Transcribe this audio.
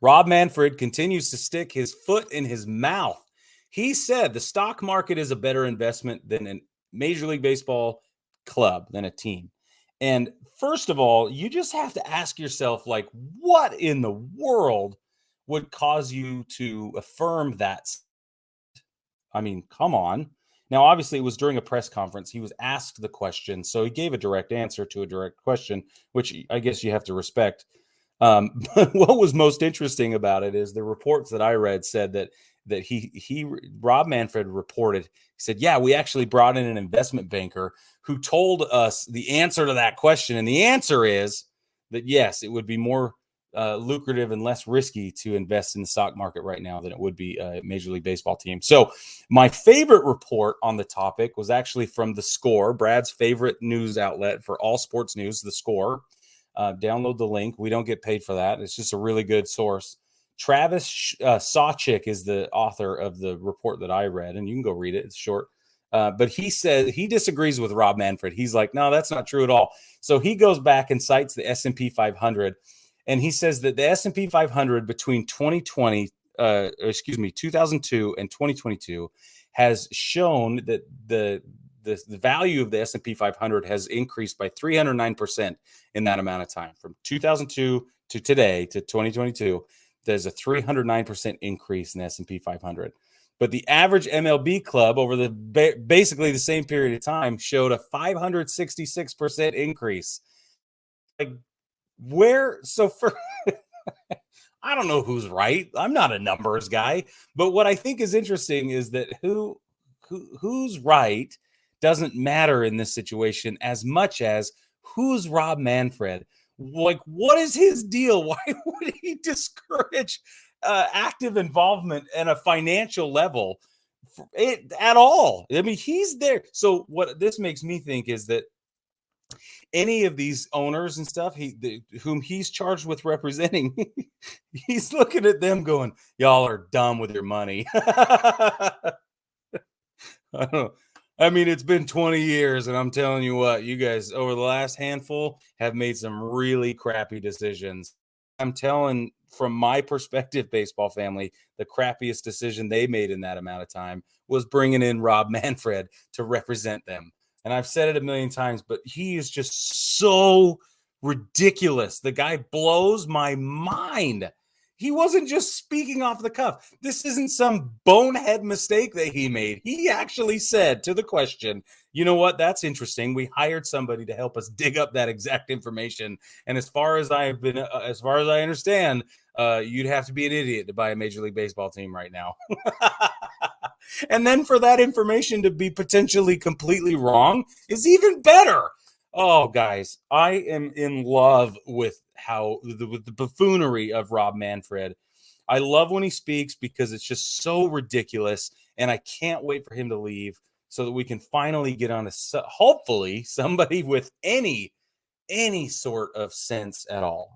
Rob Manfred continues to stick his foot in his mouth. He said the stock market is a better investment than a Major League Baseball club, than a team. And first of all, you just have to ask yourself, like, what in the world would cause you to affirm that? I mean, come on. Now, obviously, it was during a press conference. He was asked the question, so he gave a direct answer to a direct question, which I guess you have to respect. But what was most interesting about it is the reports that I read said that he Rob Manfred reported. He said, "Yeah, we actually brought in an investment banker who told us the answer to that question, and the answer is that yes, it would be more lucrative and less risky to invest in the stock market right now than it would be a Major League Baseball team." So, my favorite report on the topic was actually from The Score, Brad's favorite news outlet for all sports news, The Score. Download the link. We don't get paid for that. It's just a really good source. Travis Sawchik is the author of the report that I read, and you can go read it. It's short. But he said he disagrees with Rob Manfred. He's like, no, that's not true at all. So he goes back and cites the S&P 500, and he says that the S&P 500 between 2002 and 2022 has shown that the value of the S&P 500 has increased by 309% in that amount of time. From 2002 to today to 2022, there's a 309% increase in the S&P 500. But the average MLB club over the basically the same period of time showed a 566% increase. Like, where? So for I don't know who's right. I'm not a numbers guy, but what I think is interesting is that who's right doesn't matter in this situation as much as who's Rob Manfred. Like, what is his deal? Why would he discourage active involvement at a financial level at all? I mean, he's there. So what this makes me think is that any of these owners and stuff whom he's charged with representing, he's looking at them going, y'all are dumb with your money. I don't know. I mean, it's been 20 years, and I'm telling you what, you guys over the last handful have made some really crappy decisions. I'm telling from my perspective, baseball family, the crappiest decision they made in that amount of time was bringing in Rob Manfred to represent them. And I've said it a million times, but he is just so ridiculous. The guy blows my mind. He wasn't just speaking off the cuff. This isn't some bonehead mistake that he made. He actually said to the question, you know what? That's interesting. We hired somebody to help us dig up that exact information. And as far as I understand, you'd have to be an idiot to buy a Major League Baseball team right now. And then for that information to be potentially completely wrong is even better. Oh, guys, I am in love with with the buffoonery of Rob Manfred. I love when he speaks because it's just so ridiculous, and I can't wait for him to leave so that we can finally get on hopefully somebody with any sort of sense at all.